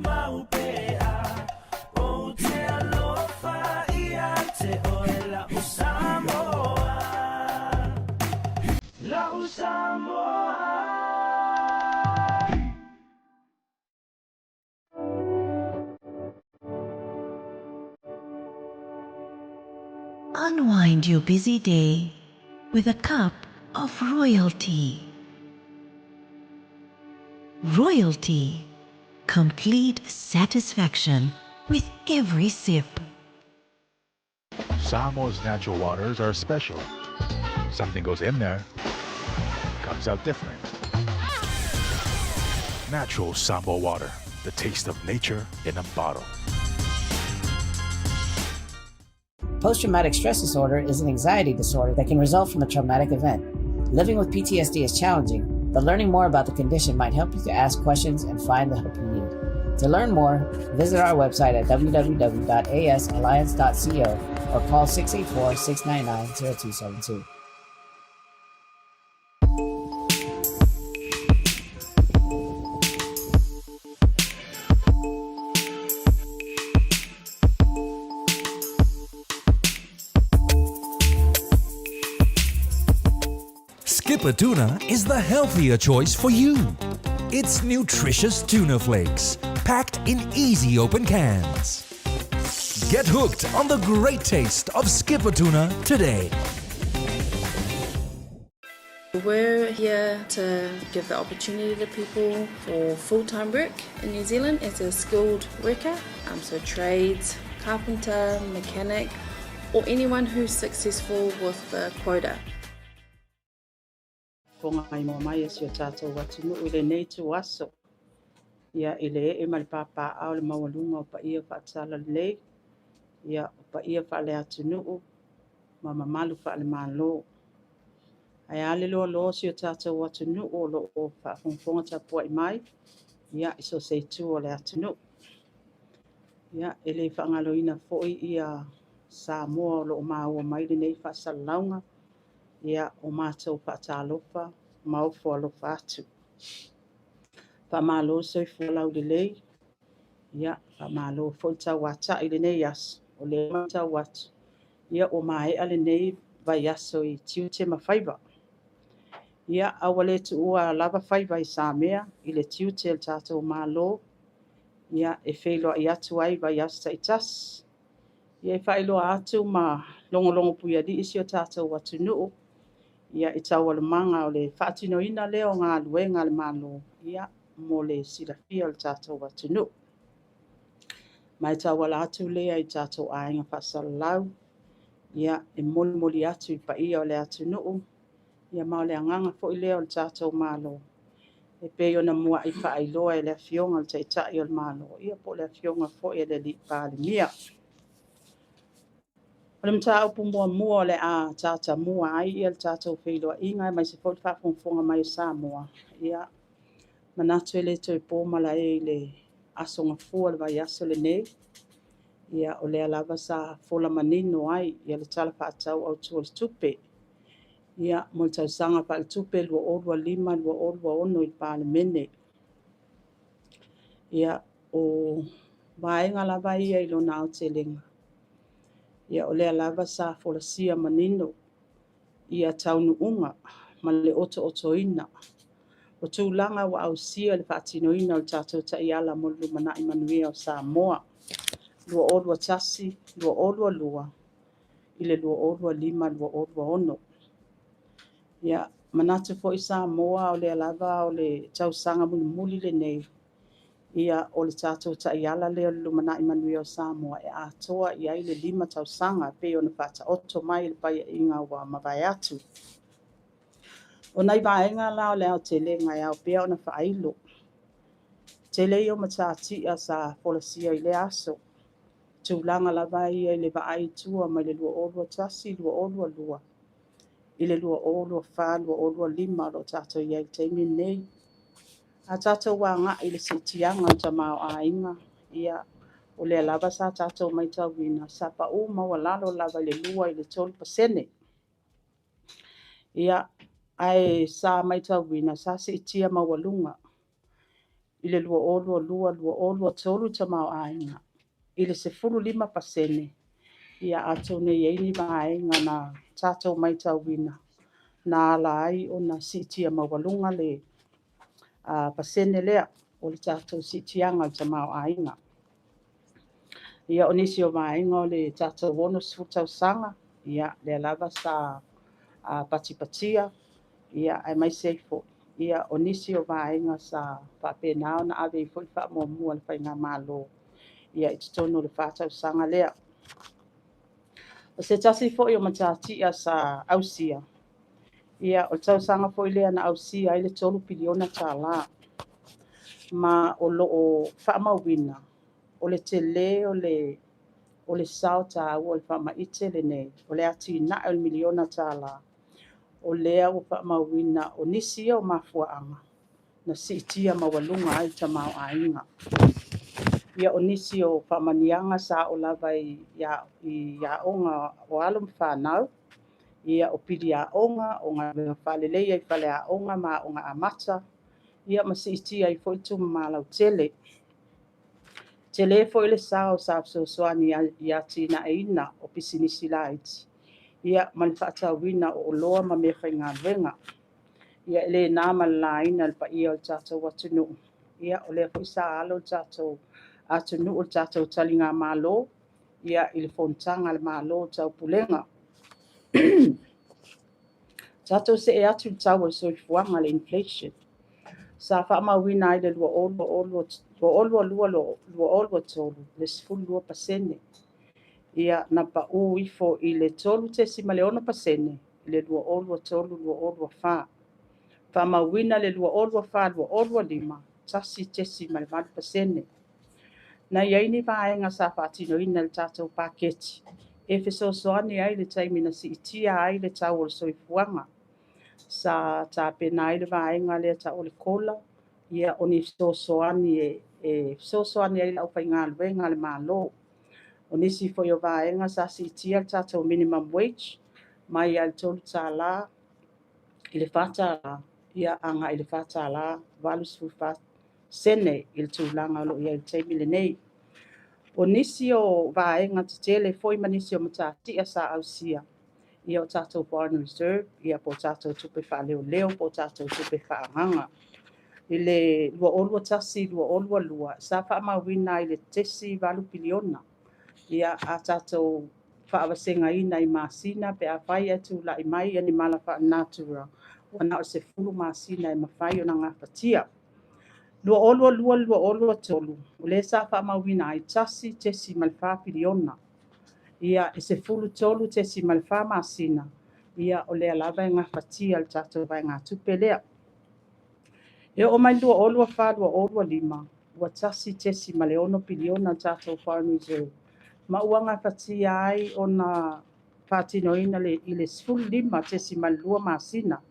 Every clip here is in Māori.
maupea o te alofa ia te oe lau Samoa. Lau Samoa. Unwind your busy day with a cup of royalty. Royalty, complete satisfaction with every sip. Samoa's natural waters are special. Something goes in there, comes out different. Natural Samoa water, the taste of nature in a bottle. Post-traumatic stress disorder is an anxiety disorder that can result from a traumatic event. Living with PTSD is challenging, but learning more about the condition might help you to ask questions and find the help you need. To learn more, visit our website at www.asalliance.co or call 684-699-0272. Skipper Tuna is the healthier choice for you. It's nutritious tuna flakes, packed in easy open cans. Get hooked on the great taste of Skipper Tuna today. We're here to give the opportunity to people for full-time work in New Zealand as a skilled worker, so trades, carpenter, mechanic, or anyone who's successful with the quota. Fonga ai mo mai esi o tātou watu nu ile nei tu aso. Ia ile e mali papa au le mawalunga o pa ia whaatala lei. Ia o pa ia whaale atu nuu. Ma mamalu whaale malo. Ai ale loa loa si o tātou watu nu o lo o whaafongfonga tapua i mai. Ia iso seitu o le atu nu. Ia ele whaangalo ina foi ia Samoa o lo o maa ua mai le nei whaasalaunga. Ia o mātou whaatalofa, maufo alofa atu. Whamalo soifu lau le lei. Ia, whamalo whautau wata i le nei as, o le matau watu. Ia o mae ale nei vai aso i tiute mawhaiva. Ia awale tu ua lava whaiva i Samea, i le tiute el tātou malo. Ia e whailoa i atu ai vai asta i tas. Ia e whailoa atu ma longo puia di isi o tātou watu nuu. Ia i tau ala manga o le whaatino ina leo ngā luenga le malo. Ia mo le silafia o le tātou watu nu. Mai tau ala atu lea i tātou ainga whaasalau. Ia e moli atu i pa ia o le atu nu. Ia mao le anganga fo i leo o le tātou malo. E peo na mua i whaailoa e le fionga le taitai o le malo. Ia po le fionga fo i le li pāli mia. Ole mta upu mua o le a tata mua ai ia le tata uwheiloa inga mai se fo le whaafonga mai o Samoa. Ia manatu e le toi pōmala e le asonga fua le vai aso le nei. Ia o le alava sa fola manino ai ia le tala whaatau au tua le tupe. Ia mo le tausanga pa le tupe lua olua lima lua olua ono i pāle mene. Ia o vaenga lava ia i lo nao te lenga. Ia o lea lava sa folasia manino. Ia taunu unga, ma le oto ina. O tūlanga wa au sia le whaatino ina o tātou ta iala mo lumana i manuia o Samoa. Lua olua tasi, lua olua lua. Ile lua olua lima, lua olua ono. Ia manatu fo i Samoa o lea lava o le tausanga muli le nei. Ia o le tātou ta iala leo lumana i manuia o Samoa e atoa i ai le 5 tausanga pe o na whata oto mai le pai inga wa mawai atu. O nai vaenga lao leo te le ngai au pea o na whailo. Te le o matati a sa folasia i le aso. Tūlanga lava i le vaai tua mai le lua olua tasi, lua olua lua. I le lua olua wha, lua olua lima lo tātou i ai teimi nei. A tātou wā ngā i le sitianga o ta mao a inga. Ia o le lava sa tātou mai tau wina. Sa pa o maua lalo lava le lua i le 12%. Ia ai sa mai tau wina sa sitianga maua lunga. I le lua olua tolu ta mau ainga. I le 15% ia atou nei ai ni vaenga na tatou mai tauina. Na ala ai o na sitia mawalunga le pasene lea o le tatou sitianga ta mau ainga. Ia o nisi o vaenga o le tatou wono sfutau sanga. Ia le lava sa patipatia. Ia ai mai seifo. Ia o nisi o vaenga sa papenao na ave i fo i wha mua le whainga malo. Ia i tutono le whātau sanga lea. O se tasi fo i o matatia sa ausia. Ia o tau sanga fo i lea na ausia i le 3 piliona tā la. Ma o loo whaamawina. O le tele o le sao tā ua le whaamaite le nei. O le ati na o le miliona tā la. O lea o whaamawina o nisi o mafuaanga. Na siitia mawalunga ai ta mau ainga. Ia o nisi o whamanianga sa o lava i onga o alum whanau. Ia o pili a onga, o ngā whalelei ai whale a onga ma o ngā amata. Ia masiitia i foitu malau tele. Tele fo ile sao sa soani i ati na eina o pisinisi laiti. Ia malifata wina o loa ma me whainga venga. Ia ele nā malaina le pa ia o tātou atunu. Ia o lea fo isa alo tātou atunu o tātou talinga malo. Ia ili fontanga le malo tau pulenga. Tātou se e atu tau o soifuanga le inflation. Sa whaamawina ai le lua olua tolu, le 10%. Ia na pa u ifo i le tolu tesi ma le 1%, le lua olua tolu, lua olua wha. Whaamawina le lua olua wha, lua olua lima, tasi tesi ma le 1%. Na iaini vaenga sa whaatino ina le tātou paketi. E fesosoani ai le taimina si itia ai le tau o le soifuanga. Sa tāpena ai le vaenga le ta o le kola. Ia o ni fesosoani fesosoani ai lau whainga luenga le malo. O nisi fo i o vaenga sa si itia le tātou minimum wage. Mai al tolu tā la. I le whata la. Ia anga i le whata la. Valus fu whata. Sene il tūlanga lo ia il teimile nei. O nisi o vaenga te tele foi manisi o matatia sa ausia. Ia o tātou Foreign Reserve, ia po tātou tupe wha leo, po tātou tupe wha anganga. I le lua olua tasi, lua olua lua, sa wha mawina i le tesi valu piliona. Ia a tātou wha awasenga ina i masina, pe a whai atu la i mai ani mala wha natura. Wana o se fulu masina i mawhai o na ngā patia. Lua olua lua, lua olua tolu. O le sa wha mawina i tasi tesi malwha piliona. Ia e se fulu tolu tesi malwha masina. Ia o lea lava ngā whatia al tātou vai ngā tupe lea. E o mai lua olua wha, lua olua lima. Ua tasi tesi ma le 1 piliona tātou Foreign Reserve. Ma ua ngā whatia ai o na whatinoina i le sfulu lima tesi ma lua masina.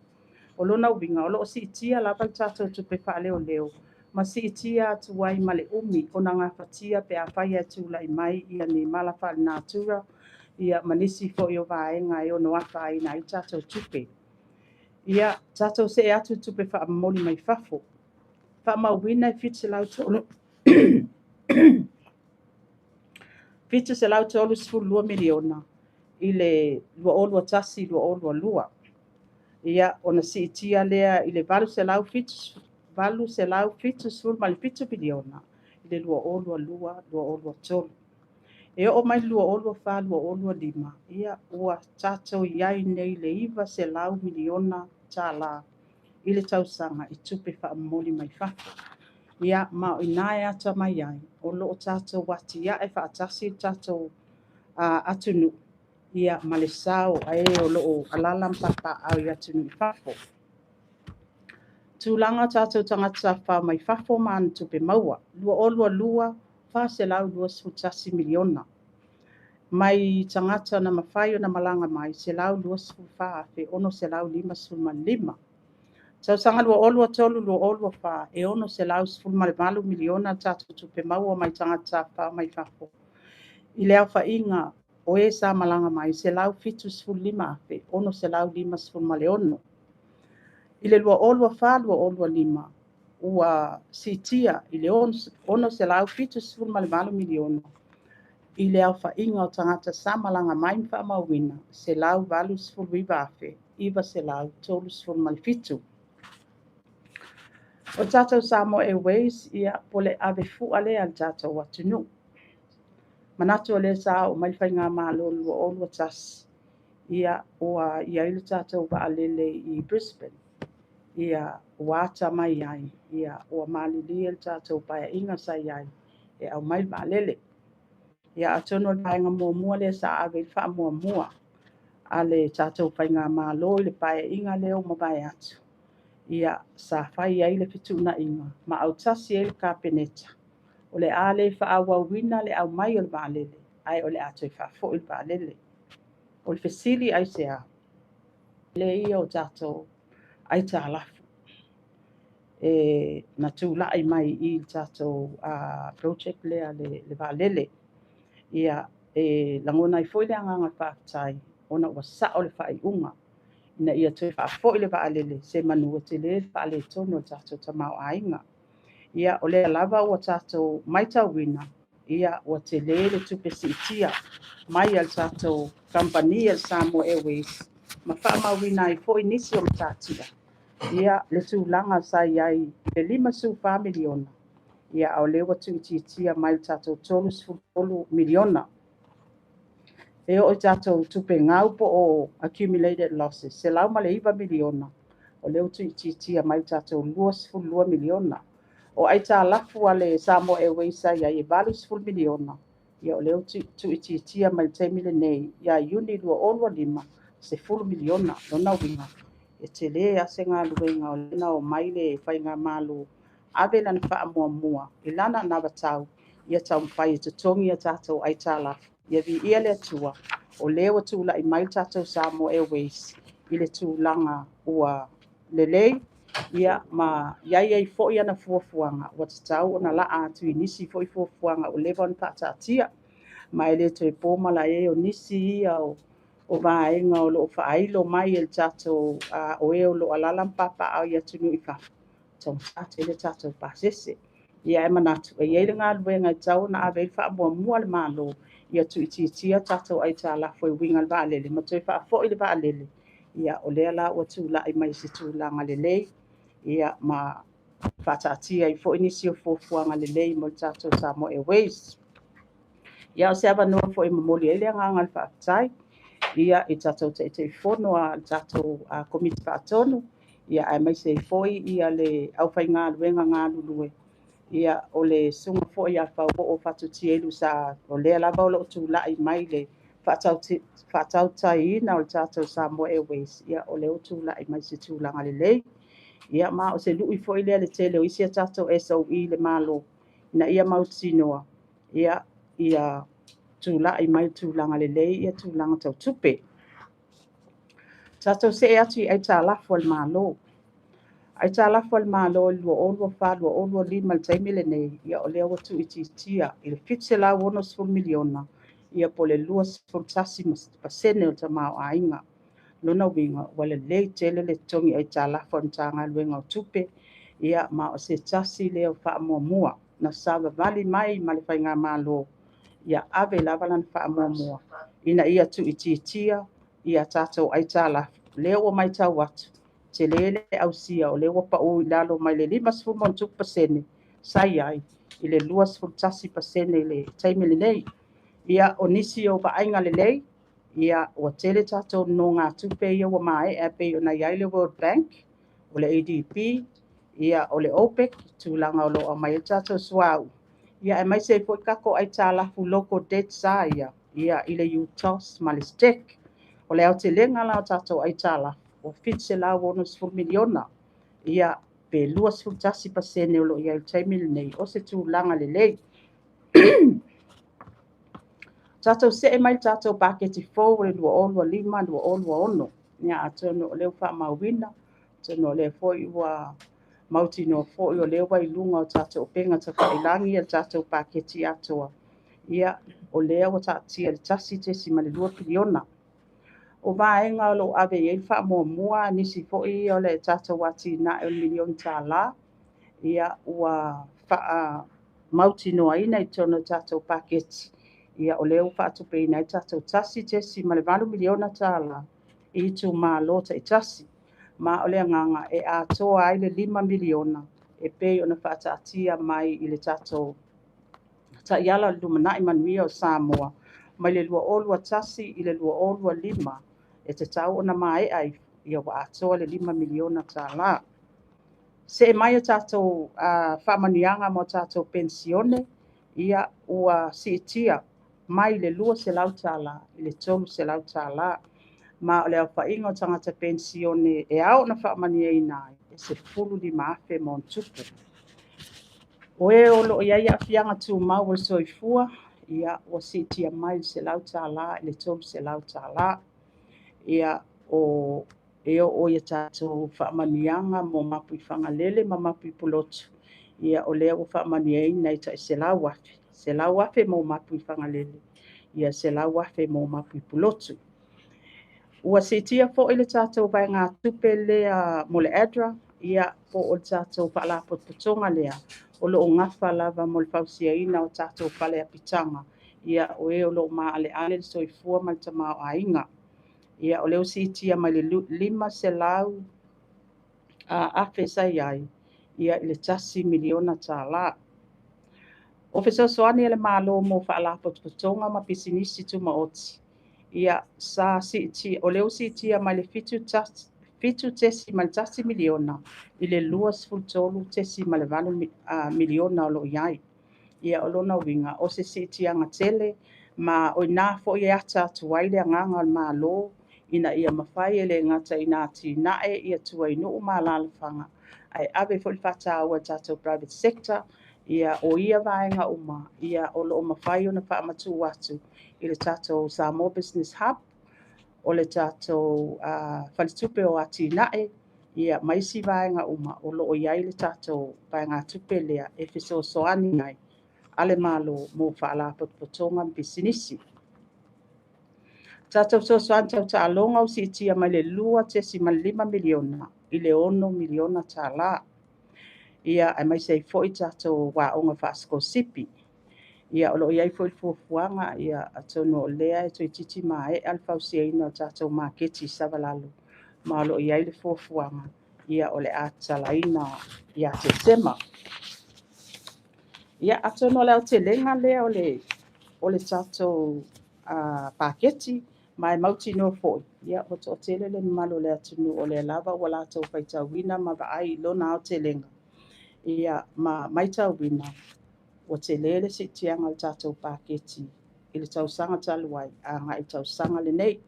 O lona uwinga, o lo si itia lava tātou tupe wha leo leo. Ma si itia atu wai ma le umi o na ngā whatia pe a whai atu la i mai ia ni mala wha natura. Ia manisi fo i o vaenga e o no awha i na i tātou tupe. Ia tātou se e atu tupe wha moli mai whafo. Wha mawina i fitu lau tolu. Fitu se lau tolu 10 miliona. I le lua olua tasi, lua olua lua. Ia ona si itia lea i le valu se lau fitu. Valu se lau fitu sul ma le fitu piliona. I le lua olua lua, lua olua tolu. E o mai lua olua wha, lua olua lima. Ia ua tātou iai nei le iwa se lau miliona tā la. I le tausanga i tupe wha moli mai whako. Ia mao inae ata mai ai. O loo tātou wati ia e wha atasi tātou atunu. Ia ma le sao ae o loo alalam papa au i atunu i whako. Tūlanga tātou tangata wha mai whafo man tupe maua. Lua olua lua, wha se lau lua sfutasi miliona. Mai tangata na mawhai o na malanga mai, se lau lua sfufa fe ono se lau 5.5. Tau sanga lua olua tolu, lua olua wha, e ono se lau 10 miliona tātou tupe maua mai tangata wha mai whafo. I leo wha inga o e sa malanga mai, se lau fitu 5 fe ono se lau 5.5. I le lua olua wha, lua olua lima. ua sitia i le ono se lau fitu sifuru ma le malo miliona i le aufaiga o tagata samalaga mai ma faamauina se lau valu sifuru iva afe iva se lau tolu sifuru ma le fitu. O tatou Samoa Airways ia po le avefu'a lea le tatou atunuu. Manatu o le sa o mai whainga malo lua o lua tas. Ia ua ia i le tatou waalele i Brisbane. Ia ua ata mai ai. Ia ua malili le tatou paia inga sa iai e au mai waalele. Ia atono le paenga mua le sa ave wha mua. A le tatou whainga malo le paia inga leo mawai atu. Ia sa whai ai le fituna inga. Ma au tasi e le kapeneta. O le ale whaawawina le au mai o le waalele. Ai o le ato i whaafo i le waalele. O le fesili ai se a. Le ia o tatou ai ta alafu. Na tūlai mai i le tatou project lea le waalele. Ia langona i foi le anganga whaafitai. Ona ua sa o le whaiunga. Ina ia toi whaafo i le waalele. Se manua te le whaale tono tatou tamau ainga. Ia o le lava ua tatou mai tauina. Ia ua te le tupe sitia. Mai al tatou kampania le Samoa Airways. Ma whaamauina ai foi nisi o le tatia. Ia le tūlanga sa iai le 5 miliona. Ia au lewa tuititia mai le tatou 3 miliona. E o tatou tupe ngau po o accumulated losses. Se lau ma le 2 miliona. O leo tuititia mai le tatou 2 miliona. O ai tā lafu ale Samoa Airways ia i 2 miliona. Ia o leo tuititia mai le taimile nei. Ia iuni 2.5 se 10 miliona. Lona winga. E te le ase ngā luenga o lena o maile whainga malu. Awe lana wha mua. I lana nawa tau. Ia tau mwhai e tutongi a tātou ai tā lafu. Ia vi ia le atua. O leo tūla i mai tātou Samoa Airways. I le tūlanga ua lelei. Ia ma iai ai fo'i ana fuafuanga. Wa tatau ona la atu i nisi fo'i fuafuanga o lewa on patatia. Ma ele to e pōma la e o nisi ia o vaenga o lo whaailo mai el tatou o e o lo alalam papa au ia tunu i wha. Tau tatu ele tatou pasese. Ia e manatu. E iei ngā luenga i tau na awe wha mua le malo. Ia tu ititia tatou ai tā lafo e winga le vaalele. Ma toi wha fo'i le vaalele. Ia o lea la ua tūla i mai se tūlanga lelei. Ia ma whatatia i fo inisi o fuafuanga lelei mo tatou Samoa Airways. Ia o se awa noa fo i mamoli ele nganga le whaafitai. Ia i tatou te fono a tatou komiti whaatonu. Ia ai mai se foi ia le au whai ngā luenga ngā lulue. Ia o le sunga foi a whau o whatuti elu sa o lea lava o lo tūla i mai le whaatau tai ina o tatou Samoa Airways. Ia o le o tūla i mai se tūlanga lelei. Ia ma o se lui foi le tele o isia tatou SOE le malo na ia mautinoa ia tula i mai tūlanga lelei ia tūlanga tau tupe tatou se atu ai tā lafo le malo ai tā lafo le malo lua o lima le taimile nei ia o lea watu ititia i le fitse la 1 miliona ia po le 2.8% o tamau ainga lona winga wala le tele le tongi ai tā lafo na tā ngā luenga o tupe ia ma o se tasi leo wha mua na sawa vali mai ma le whainga malo ia ave lava lan wha mua ina ia tu ititia ia tātou ai tā lafo leo o mai tā watu te lele au sia o leo pa o lalo mai le 5.2% sai ai i le 2.8% le taimile nei ia o nisi o vaenga lelei ia o tele tatou no ngā tupe ia wa mai e pe o na iai le World Bank o le ADB ia o le OPEC tūlanga o lo o mai tatou suau ia e mai se foi kako ai tā lafu local debt sa ia i le UTOS ma le STEC o le au te lenga la tatou ai tā lafu o fitse la 1 miliona ia pe 2.8% o lo ia i taimile nei o se tūlanga lelei tatou se mai tatou paketi fo le 2.5 2.1 ia atono o leo wha mauina tono le foi ua mautino fo o leo wai lunga o tatou penga ta whailangi a tatou paketi atoa ia o leo o tatia le tasi te si ma le 2 miliona o vaenga o lo ave e wha mua nisi fo o le tatou wati na 1 milion tā la ia ua faa mautinoaina I tonu tātou paketi. Ia o leo whaatupeina I tātou tasi tesi ma le 8 miliona tāla I tu mālo ta I tasi. Ma o lea nganga e a toa ai le 5 miliona e pei ona whaataatia mai I le tātou ta iala lumanai manuia o Samoa. Mai le lua olua tasi I le lua olua 5 e te tau ona mai ai ia wa atoa le 5 miliona tāla. Se mai o tātou whamanianga mo tātou pensione, ia ua siitia mai le lua se lau tāla, I le tolu se lau tāla. Ma o le au whainga o tangata pensione e au na whamania I nai, e se fulu li maafe mo tupu. O e olo ia ia fianga tu mau o soifua, ia ua siitia mai se lau tāla, I le tolu se lau tāla. Ia o o ia tātou whaamanianga mo mapui whangalele ma mapui pulotu. Ia o lea o whaamaniei nei ta se lau wafe. Se lau wafe mo mapui whangalele. Ia se lau wafe mo mapui pulotu. Ua se tia fo ile tātou vai ngā tupe lea mo le adra. Ia po o tātou whaalapot putonga lea. O lo o ngafa lava mo le whausia ina o tātou whale apitanga. Ia o e o lo maa ale ale soifua mai ta mao a inga. Ia o leo sitia mai le 5 se lau afe sai ai. Ia I le tasi miliona tāla. O fesoasoani e le malo mo whaalapot putonga ma pisinisi tu maoti. Ia sa sitia, o leo sitia mai le fitu tesi mai le tasi miliona. I le luas fultolu tesi mai le 8 miliona o lo iai. Ia o lona winga o se sitia ngatele ma o ina fo I ata tuai le anganga o malo. Ina ia mawhai ele ngata ina ati nae ia tua inu umalalafanga. Ai ave fo whata aua tātou private sector, ia o ia vaenga uma, ia o lo mawhai o na whaamatu watu, I le tātou Samoa Business Hub, o le tātou whalitupe o ati nae, ia maisi vaenga uma, o lo o iai le tātou vaenga tupe lea, e fiso soani nai, ale malo mo whaalapot potonga bisinisi. Tātou soan tau ta alonga o si tia mai le lua tesi mai 5 miliona I le 1 miliona tāla. Ia ai mai sei foi tātou wa onga whasko sipi. Ia olo iai foi fuafuanga ia atono o lea e toi titi mai alfausia ina tātou maketi savalalo. Ma olo iai le fuafuanga ia ole atala ina ia te sema. Ia atono leo te lenga lea ole tātou paketi. Mai mauti no foi. Ia o to tele le malo le atunu o le lava wala tau faita wina ma vai lona o telenga. Ia ma mai tau wina o tele se tianga o tātou paketi. I le tau sanga taluai a ngai tau sanga le nei.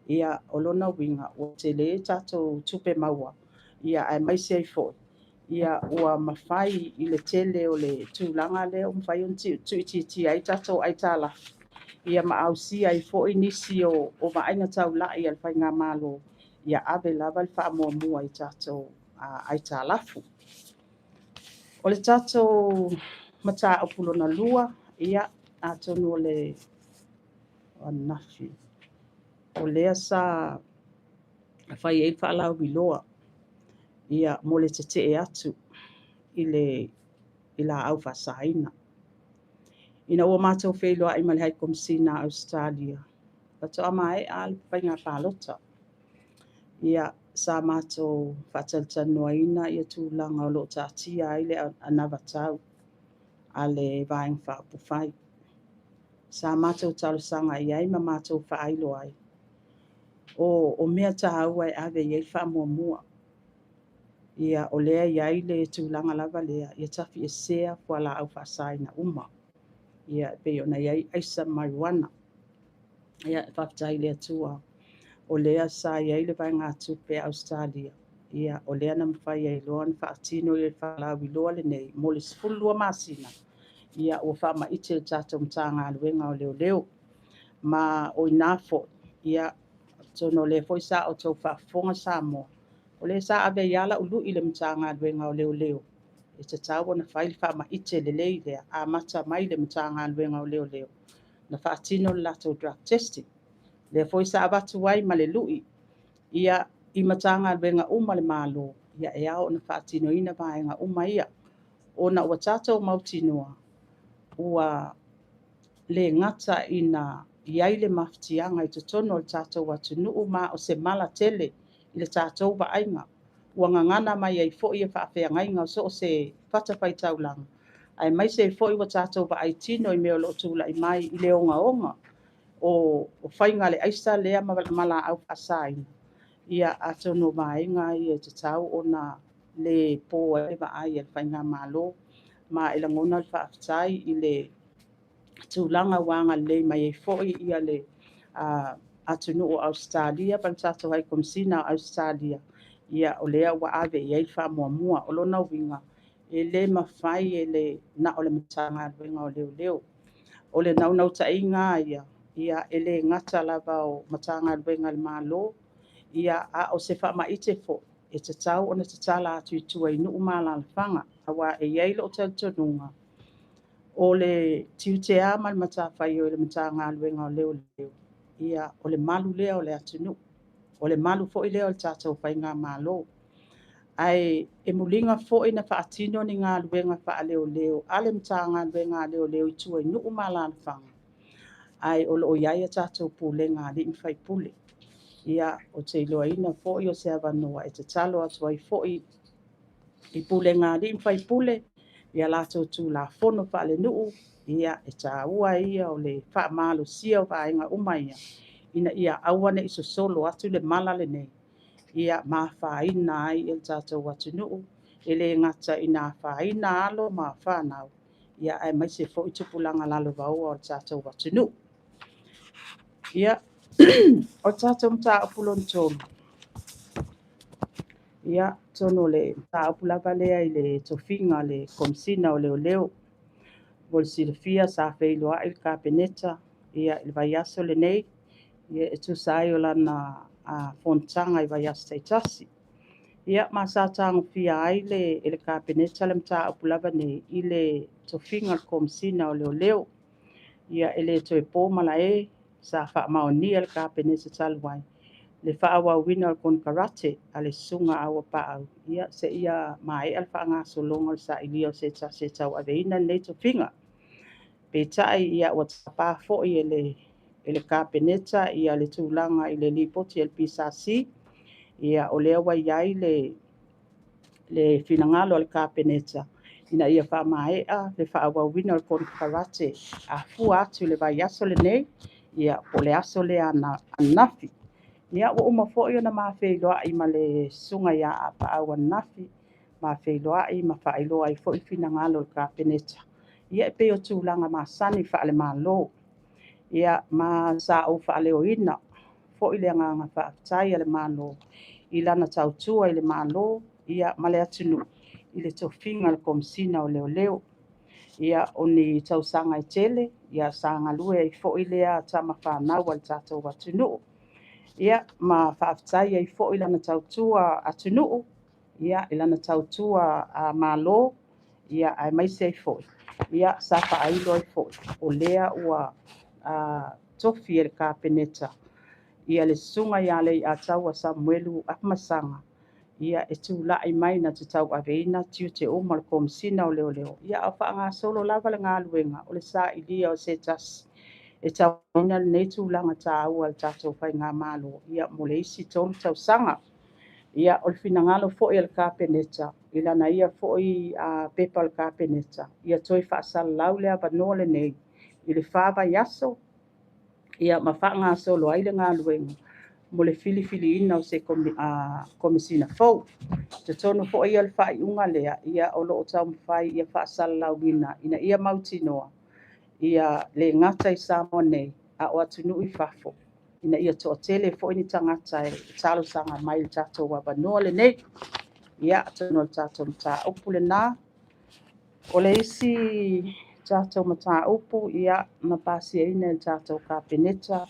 Ia o lona winga o tele tātou tupe maua. Ia ai mai sei foi. Ia ua mawhai I le tele o le tūlanga le o mwhai on tuiti ai tātou ai tāla. Ia maausia I fo inisi o maainga tau lai al whainga malo. Ia ave lava I wha mua I tātou ai tā lafu. O le tātou mata o pulona lua, ia atonu o le nafi. O lea sa whai e wha lau biloa. Ia mo le te e atu I la au whasaina. Ina ua mātou whailoa I malihai komsina Australia. Pato ama e al whainga pālota. Ia sa mātou whataltanua ina ia tūlanga o lo tātia ai le anavatau a le vaeng whaapufai. Sa mātou talusanga I ai ma mātou whaailo ai. O mea tāua e ave iei whaamuamua. Ia o lea iai le tūlanga lava lea ia tafi e sea whala au whasaina uma. Ia pe ona iai aisa marijuana. Ia whaftai lea tua. O lea sa iai le vai ngā tupe Australia. Ia o lea na mwhai ai loa na whaatino I le whalawi loa le nei. Mo le sifulua masina. Ia o whaama ite tātou mtanga aluenga o leo leo. Ma o inafo. Ia tono le foi sa o tau whaafonga sa mo. O le sa ave iala ulu I le mtanga aluenga o leo leo. E te tau na whaile whaama ite le lei lea. A mata mai le mtanga aluenga o leo leo. Na whaatino le lato drug testing. Le foi sa abatu wai ma le lui. Ia I matanga aluenga uma le malo. Ia e ao na whaatino ina vaenga uma ia. ona ua tātou mautinoa ua le ngata ina iai le mafutianga i totono o le tātou atunuu ma o se mala tele i le tātou vaainga. Ua ngangana mai ai fo'i e whaafeangaiga o so o se whatapaitaulanga. Ai mai se fo'i ua tātou vaaitino i mea o loo tūlai mai i le onga o whainga le aisa lea mala au whaasaina. Ia atono vaenga i e te tau ona le po e vaai e whainga malo ma ila ngona le whaafitai i le tūlanga wanga le mai e fo'i ia le atunu o Australia pan tātou hai komisina o Australia. Ia o lea ua ave i ei whaamuamua o lona winga e le mawhai e le na o le matanga luenga o leo. O le naunau tainga ia e le ngata lava o matanga luenga le malo. Ia a o se whaamaite fo e te tau ona te tala atu i tua i nuu malalawhanga awa e iei lo tautonunga o le tiutea ma le matawhai o le matanga luenga o leo. Ia o le malu lea o le atunu. O le malu fo i leo le tātou whainga malo. Ai e mulinga fo i na whaatino ni ngā luenga wha leo. Ale matanga luenga leo i tua i nuu malalawhanga. Ai o lo iai a tātou pūlenga li mwhai pule. Ia o te iloa ina fo i o se avanoa e te talo atu ai fo i pūlenga li mwhai pule. Ia lātou tū la fono wha le nuu. Ia e tā ua ia o le wha malo sia o whainga umaia. Ina ia awane iso solo atu le mala le nei. Ia maa whaina ai il tātou atu nuu. Ele ngata ina whaina alo maa whanau. Ia ai mai se fo i tupulanga lalo vaua o tātou atu nuu. Ia o tātou mta upulon tonu. Ia tono le mta upulava lea i le tofinga le komisina o leo. Vol silfia sa feiloa il kapeneta. Ia il vaiaso le nei. Ia e tusai o lana fontanga i vaiaso taitasi. Ia masa tango fia ai le kapeneta le mta upulava nei i le tofinga le komisina o leo. Ia ele to e po mala e sa fa maonia le kapeneta talwai. Le whaawa wina o kon karate a le sunga awa pa'au. Ia se ia mai al wha ngā solonga sa ilio se tau aveina nei tofinga. Pe tai ia wa tapa fo i ele kapeneta ia le tūlanga i le lipoti el pisasi. Ia o lea wa iai le finangalo al kapeneta. Ina ia wha maea le whaawa wina o kon karate a fu atu le vai aso le nei. Ia o le aso le anafi. Ia o uma fo i ona mawheiloa i ma le sunga ia a pa'au anafi. Mawheiloa i ma whaeiloa i fo i finangalo al kapeneta. Ia e pe o tūlanga ma sani whaale malo. Ia ma sa o whaale o ina. Fo i le nganga whaatai ale malo. I lana tautua i le malo. Ia ma le atunu. I le tofinga le komisina o leo. Ia o ni tausanga i tele. Ia sanga lue i fo i lea tama whanau al tātou atunu. Ia ma whaatai i fo i lana tautua atunu. Ia i lana tautua malo. Ia ai mai se i fo i. Ia sa whaailo i fo o lea ua tofi el kapeneta. Ia le sunga ia le a tau a Samuelu Apmasanga. Ia e tūlai mai na te tau aveina tiu te oma le komisina o leo. Ia a wha ngā solo lava le ngā luenga o le sa ilia o se tas. E tau ina le nei tūlanga tā ua le tātou whai ngā malo. Ia mo le isi tonu tau sanga. Ia o le finangalo fo i el kapeneta. Ila na ia fo i pepa le kapeneta. Ia toi whaasala lau lea vanoa le nei. I le whaava yaso. Ia ma wha ngā solo ai le ngā luenga. Mo le fili ina o se komisina fau. Te tono fo ia le whai unga lea. Ia o loo tau mwhai ia whaasala lau ina. Ina ia mautinoa. Ia le ngata i Samoa nei. A o atunu i whafo. Ina ia toa tele fo ini tangata e talo sanga mai le tātou wa vanoa le nei. Ia tono le tātou mta upu le nā. O le isi tātou mta upu ia na pasi e ina le tātou kapeneta.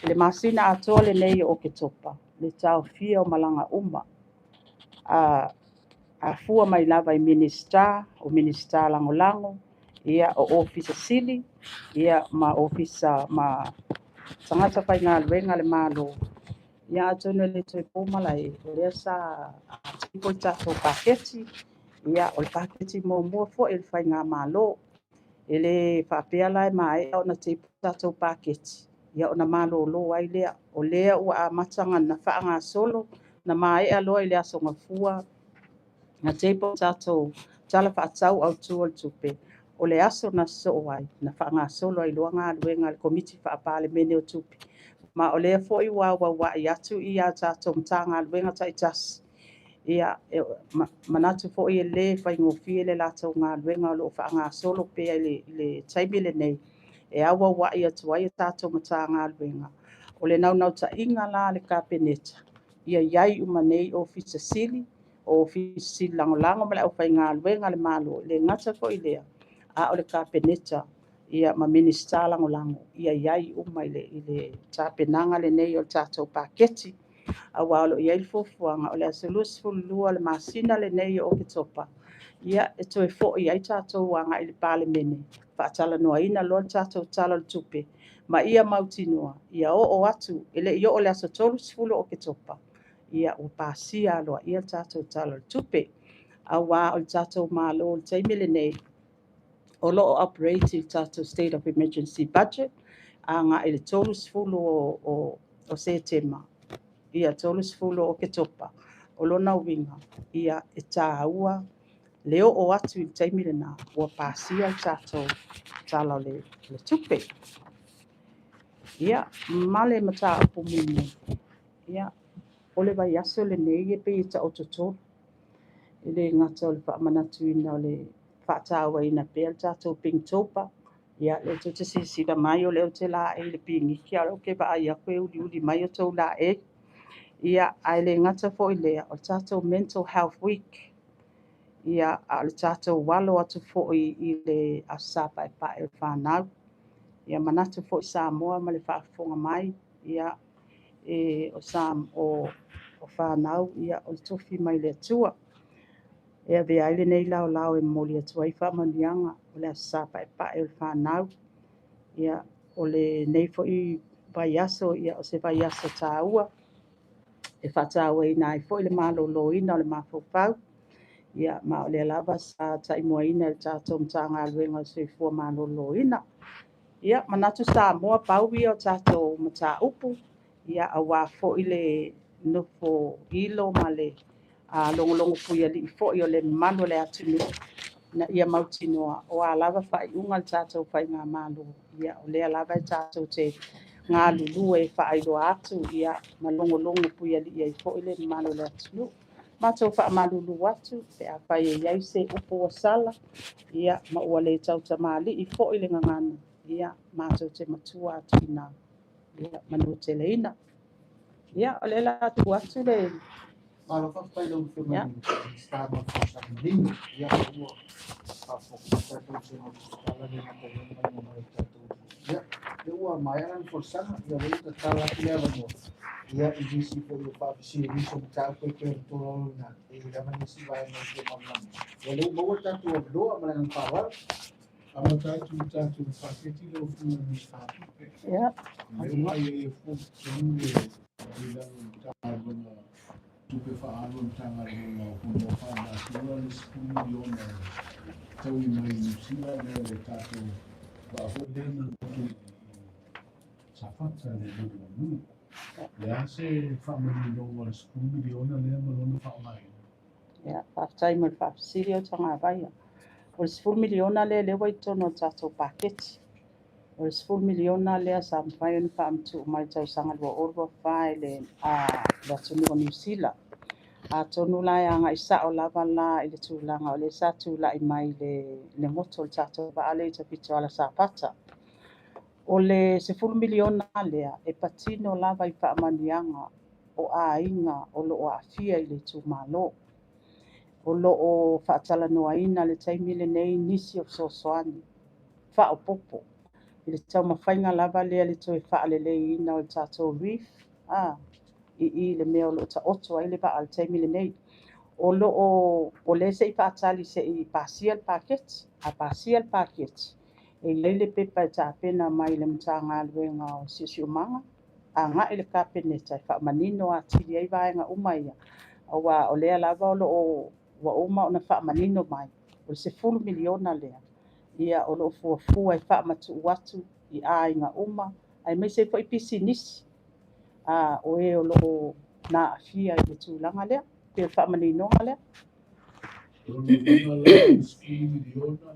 Le masina atoa le nei o ke topa. Le tau fia o malanga uma. A fua mai lava i minista o minista lango. Ia o ofisa sili. Ia ma ofisa ma tangata whai ngā luenga le malo. Ia atono le toi pōmala e lea sa tipo i tātou paketi. ia o le paketi mua foʻi le faigā mālō e lē faapea la e maeʻa ona teipu tatou paketi ia ona malōlō ai lea o lea ua amata gana faagasolo na maeʻa loa i le asogafua na teipu tatou tala faatau autū o le tupe o le aso na soo ai na faagasolo ai loa galuega le komiti faapalemene o tupe ma o lea foʻi ua auauaʻi atu ia tatou matagaluega taʻitasi ia manatu foʻi e lē faigofie le latou galuega o loo faagasolo pea i le taimi lenei e auauaʻi atu ai e tatou matagaluega o le naunautaʻiga la le kapeneta ia iai uma nei ofisa sili o ofisa sili lagolago ma le ʻaufaigaluega le malo le gata foʻi lea a o le kapeneta ia ma minista lagolago ia iai uma i le tapenaga lenei o le tatou paketi auā o loo iai le fuafuaga o le asolua le masina lenei o Oketopa ia e toe foʻi ai tatou agaʻi le palemene faatalanoaina loa le tatou tala o le tupe ma ia mautinoa ia oo atu e leʻi oo le aso 30 o Oketopa ia ua pasia aloaʻia le tatou tala o le tupe auā o le tatou mālō o le taimi lenei o loo operate i tatou state of emergency budget agaʻi le 30 o September ia 30 o Oketopa o lona uiga ia e tāua le oo atu i le taimi lenā ua pasia le tatou tala o le tupe ia ma le mataupu mumu ia o le vaiaso lenei e pei e taʻototolo i le gata o le faamanatuina o le faatauaina pea le tatou Pigtopa ia le tau te sisila mai o le au te laʻei le pigiki a o ke vaai aku e uliuli mai o tou laʻei ia ae le gata foʻi lea o le tatou mental health week ia a o le tatou walo atu foʻi i le asa paʻepaʻe o le fanau ia manatu foʻi Samoa ma le faafofoga mai ia o fanau ia o le tofi mai le atua e avea ai lenei laolao e momoli atu ai faamaniaga o le asa paʻepaʻe o le fanau ia o lenei foʻi vaiaso ia o se vaiaso tāua e faatauaina ai foʻi le malōlōina o le mafaufau ia ma o lea lava sa taʻimoaina i le tatou matagaluega o soifua malōlōina ia manatu Samoa pau ia o tatou mataupu ia auā foʻi le nofo ilo ma le logologo puialii foʻi o le mamalu o le atunuu na ia mautinoa o a lava faaiʻuga le tatou faiga malo ia o lea lava e tatou te galulu e faailoa atu ia ma logologo puialii ai foʻi le mamalu o le atunuu matou faamalulu atu pe a fai ai ai se upu ua sala ia ma ua lē tautamālii foʻi le gagana ia matou te matua atu inā ia manu teleina ia o le latu atu le Kalau kau pai long tu Ya. mani, start of sa lino, ya ko apa sa tu sa kala ni na tayo na mo ta tu. Ya, eu mayaran for sana, ya vou ta tala ya vamo. Ya idisi po yo pa si ni so ta ko per to na. E la mani si vai no ke mamam. Ya lu mo ta tu do amalan power. Amo ta tu paketi lo fu ni sa. ya Mai mai e fu ni ila ta bona tupe whaaro tanga e ngā puno whana tua le skuli o na taui mai Nusila lea le tātou wa ho lena kutu sa whata le lua nui. Lea se whamani loa le skuli o na lea malona whaomai. ya faafetai ma le faafesili au tagavaia o le 10 miliona lea leua i tono o tatou paketi o le 10 miliona lea sa mafai ona faamatuu mai le tausaga luaʻolu fae le atunuu o niusila atonu la e agaʻisaʻo lava la i le tulaga o le sa tulaʻi mai le moto o le tatou vaale i tapito ala sapata o le 10 miliona lea e patino lava i faamaniaga o aiga o loo aafia i le tumālō o loo faatalanoaina le taimi lenei nisi o fesoasoani faaopopo i le taumafaiga lava lea le toe faaleleina o le tatou reef i le mea o loo taoto ai le vaa le taimi lenei o loo o lē seʻi faatali seʻi pasia le paketi a pasia le paketi e iai le pepa e tapena mai le matagaluega o siʻosiʻomaga agaʻi le kapeneta e faamanino atili ai vaega uma ia auā o lea lava o loo ua uma ona whaamanino mai. O se 10 miliona lea. Ia o loo fuafua i whaamatu atu i ainga uma. Ai mai se fo i pisi nisi. O e o loo na afia i le tūlanga lea. Pe o whaamanino lea. Ona vanga la ski miliona.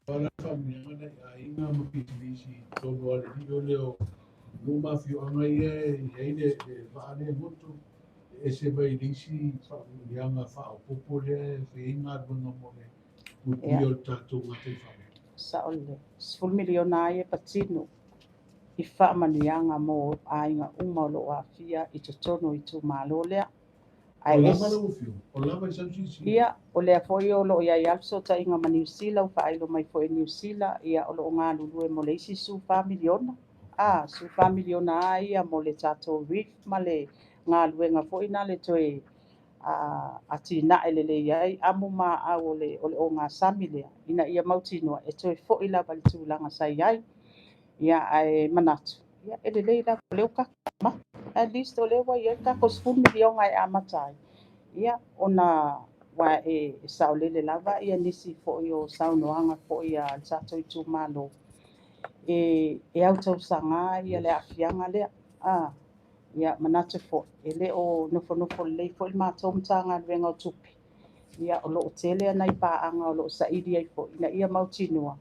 Para whaaminianga i ainga ma pitilisi. Tōno ale ni o leo. Numa fio anga ia i heine vaane motu. E se vai nisi whaaminianga whaapopo lea. Whiinga runga mone. Uti o tātou ngate whame. Sa ole. 10 miliona ai e patino. I whaamanianga mo ainga uma o loo afia i totono i tū malo lea. O lava lo fio. O lava i South Ia, o lea foi o loo iai also ta inga ma New Zealand, o whaelo mai foi New Zealand, ia o loo ngā lulu e mo le isi su 5 miliona. Su 5 miliona a ia mo le tato reef ma le ngā luenga foi na le toe ati na ele le iai, amu ma au o le o ngā sami lea. Ina ia mautinua, e toe foi lava le tūlanga sa iai, ia ai manatu. Ia, ele le lava leo kakama. At least o lewa iai kakos 10 miliona e amatai. Ia, ona wa e saolele lava ia nisi fo'i o saunoaga fo'i a le tatou i tumālo. E au tausaga ia le a'afiaga lea. Ia manatu fo'i. E lē o nofonofo lelei fo'i le matou matagaluega o tupi. Ia o lo'o tele ana i pa'aga o lo'o sa'ili ai fo'i. Ina ia mautinua.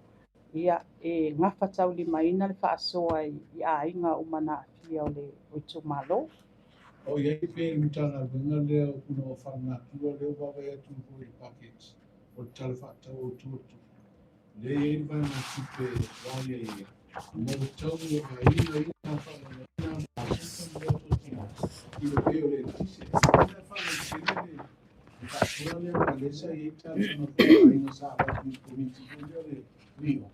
Ia e gafa taulimaina le fa'asoa i āiga uma na a'afia o i tumālo. O iai pe mitanga venga lea kuna o whanakua leo wawe atu hoi package o tala whātau o tuatu. Le iai vana tupe wāia ia. Mo tau a ina whanakua i le peo le tise. Ina whanakua le whātua lea ka lesa i ta whanakua a ina sa wātu komiti kulia le rio.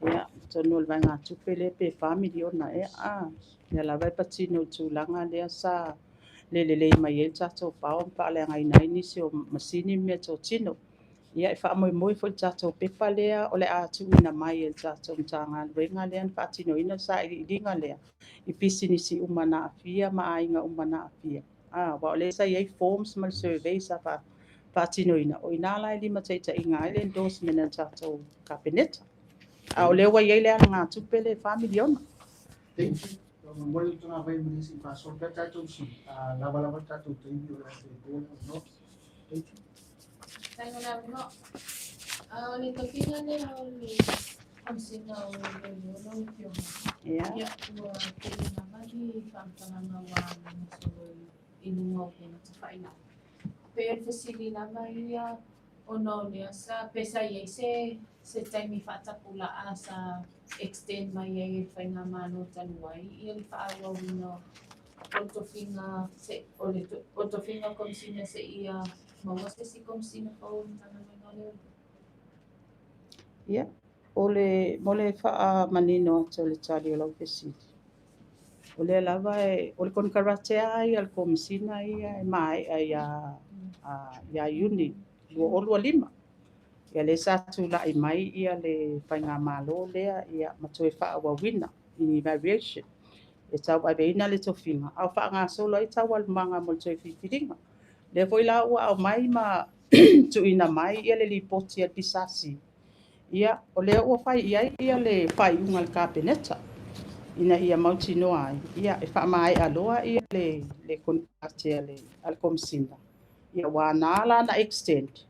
Ia, tonu le vai ngā tupe le pe 5 miliona e ia la vai patino tūlanga lea sa le mai e tatou pao pa le ngai nai nisi o masini me to tino. Ia e wha moi fo tatou pepa lea o le atu ina mai e tatou mtanga luenga lea ni patino ina sa i linga lea. I pisi nisi umana afia ma ainga umana afia. Wa le sa iei forms mal survey sa patino ina. O ina la lima teita inga ele endorsement tatou kabineta. O le wa iei lea ngā tupe le 5 miliona. Thank you. Mole tuna vai munisi paso ka tatou si lava tatou teibi o te bola no. Thank you. Tango na mo. Le tokinga le le konsina o le no pio. Ia. Ia ua te na mali whampanga wa na so inunga o na tawhaina. Pe fasili na mai o no le sa pesa ia se taimi whaatapula a sa extend mai e whainga mano tanuai. Ia li whaawa wino Otofinga komsina se ia maua se si komsina pau tana mai no Ia, mole wha manino atu le tali o lau pesiti. O le lava o le kon karate ai al komsina ia e mai ai ia uni o lua lima. Ia le satu la i mai ia le whainga malo lea ia matoe wha wawina i variation. E tau ai beina le tofinga. Au wha ngā solo i tau alumanga mo le toi whiwhiringa. Le foi la ua au mai ma tu ina mai ia le lipoti al pisasi. Ia o le ua whai ia le whai unga le kāpeneta. Ina ia mauti noa ai. Ia e wha mai aloa ia le kontate al komsina. Ia wānala na extend.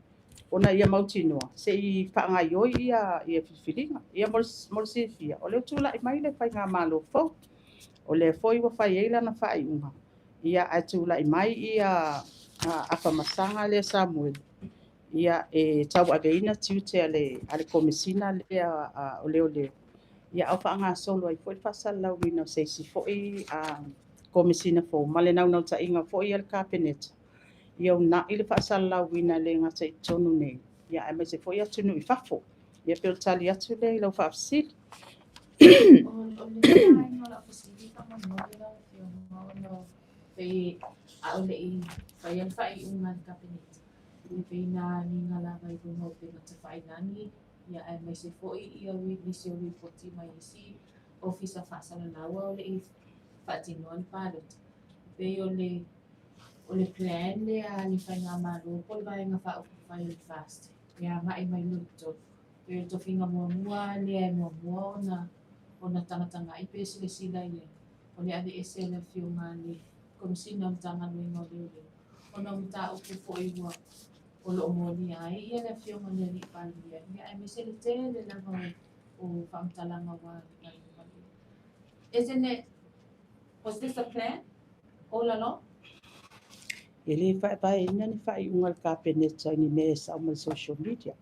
Ona ia mauti noa. Se i wha ngā ioi ia whiwhiringa. Ia mol sifia. O le tula i mai le whai ngā malo fau. O le foi wa fai eila na fai unga. Ia atu la i mai ia afamasanga le Samuel. Ia e tau aveina tiute ale komisina le o leo. Ia au wha ngā solo ai foi whasal lau wina seisi foi komisina fo. Male nau ta inga foi al kāpeneta. Ia una ili whasal lau wina le ngata i tonu nei. Ia e mai se foi atu nui whafo. Ia pil tali atu le ilau whaafsili. Pe au le i whai al whai unga kapeneta. Ni peina ni ngā lawa i runga o pe ngata whai nani. Ia ai mai se foi ia ui nisi o ripoti mai isi. Ofisa whasala lawa o le i whatinoan pārut. Pe o le o le plan le a ni whai ngā malo, po le vai ngā wha upu whai le fast. Ia mai luto. Pe to finga mua le e mua o na tanga i pe sila ia. O le ade ese le fio ngā le komisina mtanga nui ngā leo. O na mta upu fo i ua o lo moni ai. Ia le fio ngā le pali ia. Ia ai me se le te le lava o whamtalanga wā. Isn't it, was this a plan all along? Ele vai ina ni fai ungal ka peneta ni me sa mo social media.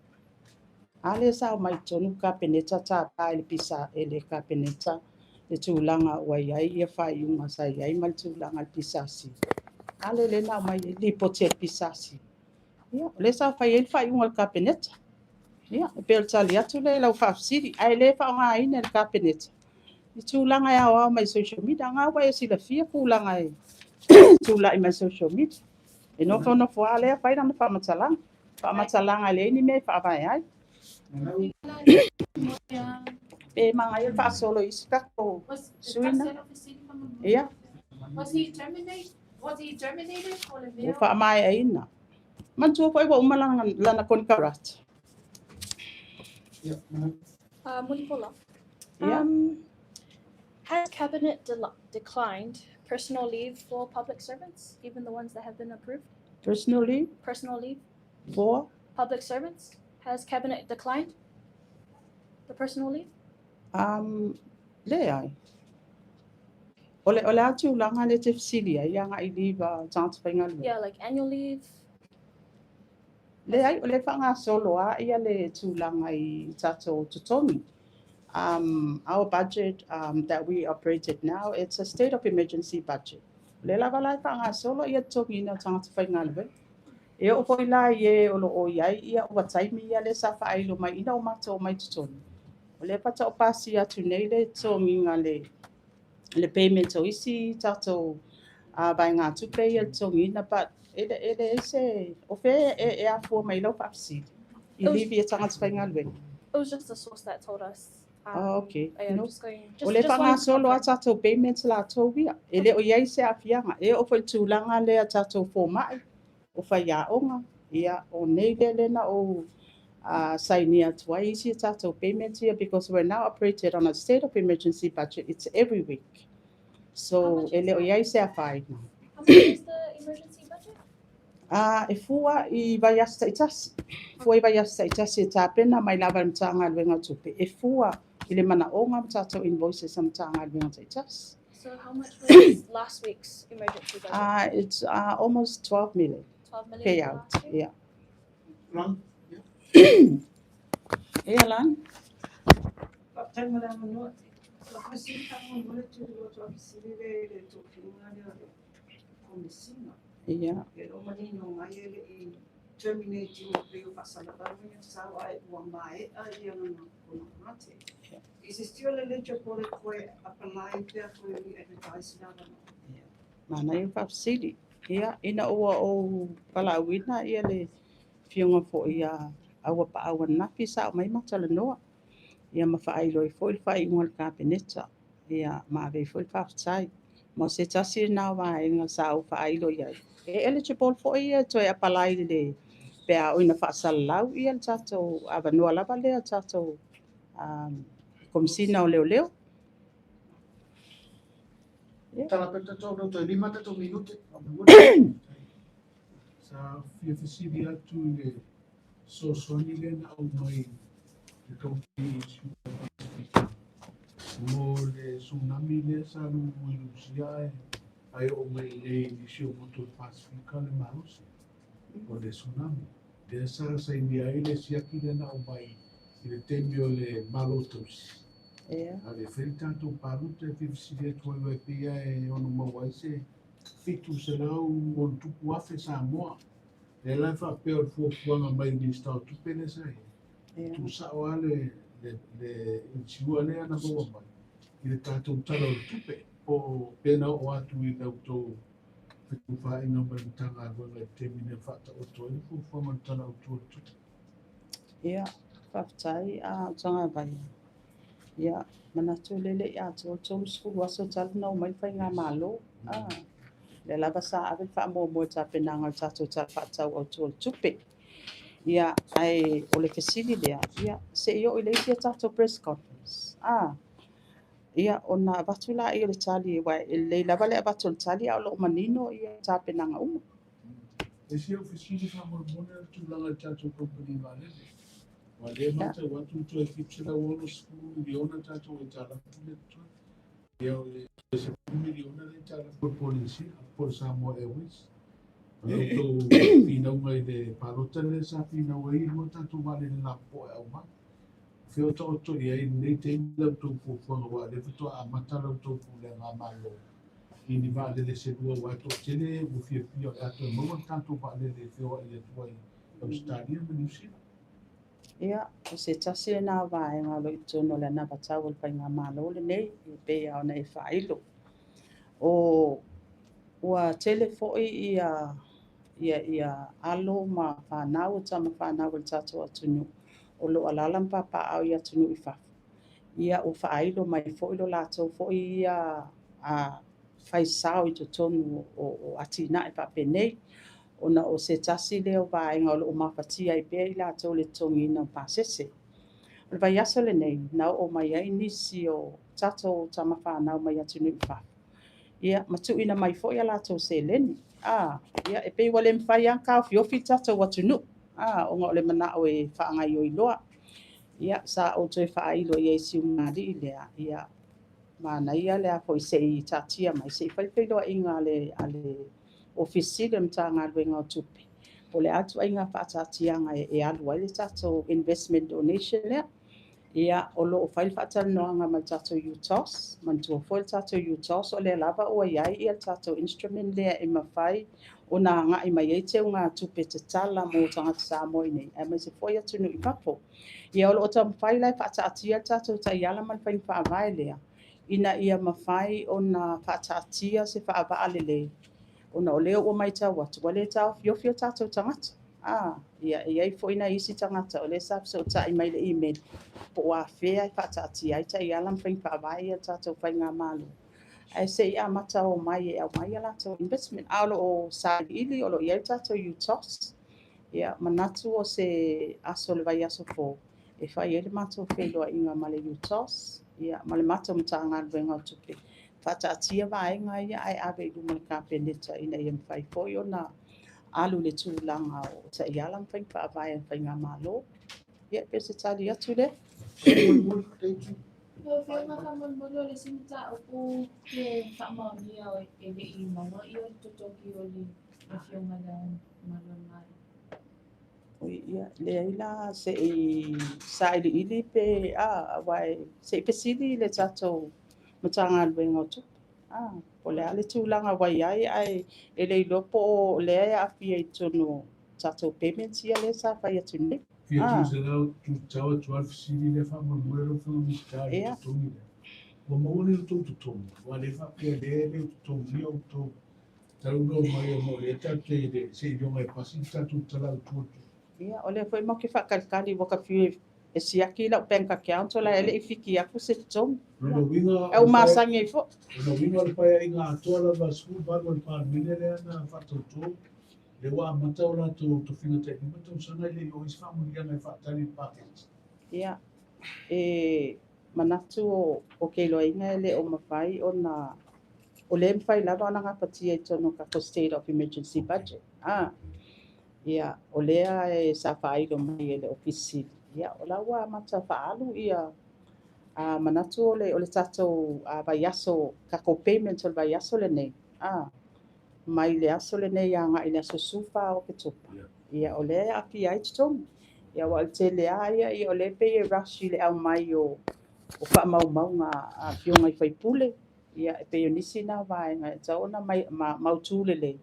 Ale sa mai tonu ka peneta ta pa ele pisa ele ka peneta le tulanga wa ia ia fai unga sa ia mal tulanga pisa si. Ale le na mai li pote pisa si. Ia le sa fai ungal ka peneta. Ia pel tali atu le la fa siri ai le fa nga ina ka peneta. Ni tulanga ya wa mai social media nga wa si la fia fulanga e tulai mai social media. E no fono fo ale fai na fa matalanga le ni me fa vai ai e manga il fa solo iska ko suina ia Was he terminated or the o fa mai ai na man tu ko ibo umalanga lana kon karat Munipola. ia Has Cabinet declined personal leave for public servants, even the ones that have been approved? personally Personal leave for public servants? Has Cabinet declined the personal leave? le ai ole atu langa le te fsilia ia nga I liva chance pengal Yeah, like annual leave. le ai ole fa nga solo a ia le tulanga I tato tutongi. Our budget that we operated now, it's a state of emergency budget. Le lava lai fa nga solo ia tongi na chance pengal ve. E o foi la ye o lo o ia o taimi ia le sa fa ai lo mai ina o mato mai tutongi. Le pata o pasi atu nei le tongi nga le payment o isi tato vai ngā tupe ia tongi na but ele se o fe e a fua mai lau papsi. I livi e tangata whainga lue. It was just the source that told us. Oh, okay. I am No. just going. O le Just whanga wanted to solo a confirm. tato payment la tōwia. Ele o iai se a fianga. E o whai tūlanga le a tato fō mai. O whai a onga. Ia o nei le na o sign atu ai isi tato payment here because we're now operated on a state of emergency budget. It's every week. So ele o iai se a whai. How much is the emergency budget? E fua I vai asta itasi. Fua I vai asta itasi e tāpena mai lava mtanga luenga tupe. E fua I le mana onga mtato invoices mtanga luenga itasi. So how much was last week's emergency budget? It's almost 12 million 12 million. payout. last week? Yeah. Yeah, Lan. Yeah. Terminating the Pasalabania Sawa Wambai, Is it still eligible for applying there for the advertising? Mana I whapsiri. Ia, ina ua o palawina ia le fionga fo ia aua pa awa napi sa mai matala noa. Ia mawhaailo I fo I whai ingoa ka peneta. Ia mawe fo I whapsai. Mo se tasi na wa inga sa au whaailo ia. E eligible fo ia toi apalai le pea oina whaasalau ia le tato awa noa lava lea tato komisina o leo leo. Tala peta tō to 5 minute. Sa fia fesiri atu I le sosoni le na au mai le kauti I mo le tsunami le sa lu Lucia ai o mai e nisio moto Pasifika le maus o le tsunami. Le sa sa india le siaki le na au mai I le temi o le malotos. A le wheri tātou pāruta e whiwhisiri atu ai wai pia e ono mawai se fitu se lau o tupu afe sa moa. Le lai whapea o fuafuanga mai ni stau tupe le sai. Tu sao ale le intiua le ana maua mai. I le tātou tala o tupe o pena o atu I lau tō whitu whainga mai tanga wanga I te mine whata o tō I fuafuanga tala o tō tupe. Ia, whaptai tanga vai. Ia, mana tū lele ia tō skulu aso tala nau mai whai ngā malo. Le lava sa ave whaamoa tāpenanga o tātou tā whaatau au tō tupe. Ia ai o le fesili lea, ia se i o i leisi a tātou press conference. Ia ona watu la i o le tali wai e le lava le watu le tali au loo manino ia tāpenanga uma. E se ofisini whamormona tūlanga tātou company malele. Wa le mata watu tu e kipsila wolo skulu miliona tātou e tāla pule tu. Ia o le se miliona le tāla por polisi, por Samoa Airways. E tō whinaunga i le parota le sa whinaunga i mua tātou wale le lapo e au ma. Whio tō i ai nei te lau tō pōwhanga wa le whitoa a mata lau tō pūle ngā malo. I ni wale le se rua wa tō tele u whia pia e ato e maua tātou wale le whioa i atua i Australia ma New Zealand. Ia, o se tasi e nā wae ngā lo i tono le nā batau le pai ngā malo le nei, i pe au nei whailo. O ua tele foi ia alo ma whanau tama whanau le tātou atunu. O lo alala mpapa au ia tunu i whafu. Ia o whailo mai foi lo lātou foi ia whaisao i to tonu o atina e pape nei. Ona o se tasi leo vaenga o lo mafatia i pia i lātou le tongi na pasese. O vai aso le nei, nau o mai ai nisi o tātou tama whanau mai atunu i whafu. Ia matu ina mai foi a lātou se leni. Ia e pei wale mwhai an kao fiofi tātou atunu. O ngā ole mana o e whaangai o i loa. Ia sa o toi whaailo i eisi ngāri i lea. Ia mana ia lea po i se i tātia mai. Se i whaipeiloa i ngā le ofisi le mta ngā luenga o tupe. Po le atu ai ngā whaatātia ngā e alu ai le tātou investment donation lea. Ia o lo o whail whaatal noa ngā mai tātou UTOS. Mantua fo le tātou UTOS o le lava o iai i le tātou instrument lea e mawhai. O nā ngā i mai e teo ngā tupe te tala mō tangata Samoa nei. E mai se foi atunu i papo. Ia o lo o ta mawhai lai whaataatia tātou ta iala man whain whaavai lea. Ina ia mawhai o nā whaataatia se whaavaa lele. O na o leo o mai tau watu. Wa le tau fiofio tātou tangata. Ia e ai foi na isi tangata. O le sap se o ta i mai le email. Po a whea i whaataatia. I ta iala man whain whaavai ia tātou whain ngā malu. Ai se ia mata o mai e au mai ala to investment alo o sa ili o lo ia tātou UTOS. Ia manatu o se aso le vai aso fo. E whai ele mata o wheloa inga male UTOS. Ia male mata o mta ngā ruenga o tupe. Whaataatia vaenga ia ai awe i lumana ka peneta ina ia mwhai fo i o na alu le tūlanga o ta iala mwhai whaavai an whai ngā malo. Ia pese tali atu le. Yo feel nga kamon le sinta o ke whaamaunia o e le i mama i o totoki o li a fio ngalan malonai. Ia le ila se i sa ili pe wai se pe sili le tātou matanga luenga o tupe. Po le ale tūlanga wai ai e le ilopo o le a fia i tono tātou payments ia le sa whai atu nei. Fia tūsera tu tawa tu alfisiri le whamormona lo whamistari o tongi le. Wa maone o tō tutongi. Wa le whapea le o tutongi o tō taruno mai o mo le tate le se i ronga e pasi tātou tala o tuotu. Ia, o le foi mo ke whakarikari waka fiu e siaki lau penka ke anto la ele i whiki aku se tutongi. E o masangi i fo. Rono winga le pai ai ngā atoa la wa skulu baru le pār mine le ana whatautou. Le wā matau la tō whinga te ni matau sana le o is whamuri ana i whaatari package. Ia, manatu o keilo inga ele o mawhai o na o le mwhai lava o na ngapatia i tono kako State of Emergency Budget. Ia, o lea e sa whairo mai ele ofisi. Ia, o la wā mata whaalu ia manatu o le tātou vaiaso, kako payment o le vaiaso le nei. Mai le aso le nei a ngā i le aso sufa o ke tupa. Ia, o le api ai tutongi. Ia, wa te lea ia o le pe e rashi le au mai o whaamau ngā fionga i whaipule. Ia, e pe o nisi nā vaenga, e taona mautule le.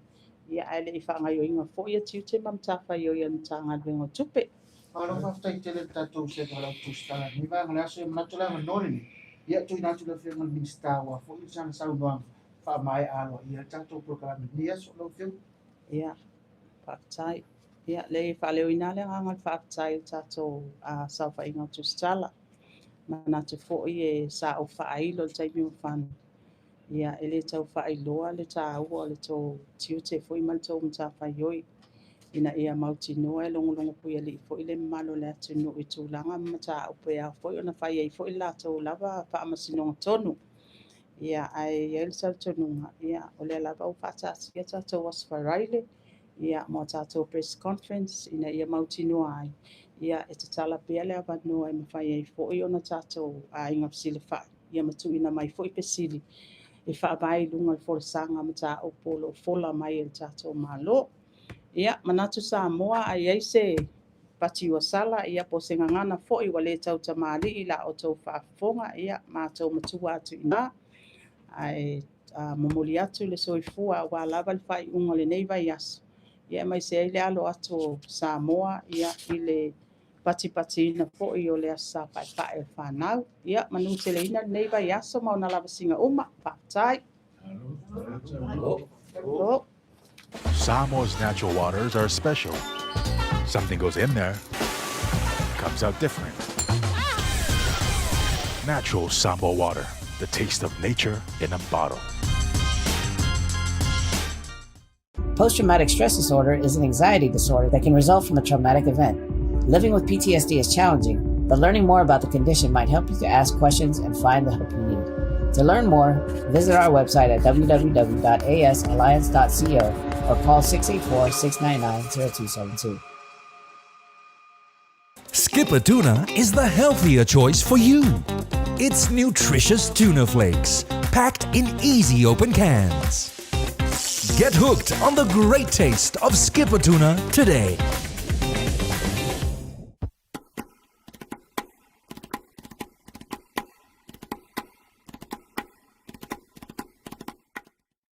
Ia, ele i whaangai o inga fo ia tiu te mamtawha i o ia ntanga luenga tupe. Alo whaftai tele tātou se tala tūstara. Ni vanga le aso e manatu la manore ni. Ia tui natu la whianga minista wa fo i sana sau noanga. Wha mai alo ia tātou programa. Ni aso lau whiu. Ia, whaktai. Ia, le i whaleo ina le ngangal whaktai tātou sau whainga tūstala. Manatu fo i e sa o whaailo taimi o whanu. Ia e le tau whaailoa le tāua o le tō tiu te fwoi ma le tō matawhaioi. Ina ia mautinoa e longolongo pui ali fo ile malo le atu no i tūlanga mata upe a fo ona whai ei fo ila tō lava wha amasinonga tonu. Ia ai el sal tonunga ia o le lava o whata ia tātou aswaraile ia mo tātou press conference ina ia mautinoa ai. Ia e te tala pia le avanoa e mawhai ei fo i ona tātou a inga psile wha ia matu ina mai fo i pesili. E whaavai lunga le foresanga mata o polo fola mai el tātou malo. Ia, manatu Samoa ai ai se pati ua sala ia po se ngangana fo'i wa le tau tamali i la o tau whaafonga ia mātou matua atu ina. Ai momoli atu le soifua wa lava le whai unga le nei vai asu. Ia mai se le alo atu Samoa ia i le pati ina fo'i o le asa pai e whanau. Ia, manu te le ina nei vai asu mauna lava singa uma, patai. Hello. Samoa's natural waters are special. Something goes in there, comes out different. Natural Samoa water, the taste of nature in a bottle. Post-traumatic stress disorder is an anxiety disorder that can result from a traumatic event. Living with PTSD is challenging, but learning more about the condition might help you to ask questions and find the help you need. To learn more, visit our website at www.asalliance.co or call 684-699-0272. Skipper Tuna is the healthier choice for you. It's nutritious tuna flakes, packed in easy open cans. Get hooked on the great taste of Skipper Tuna today.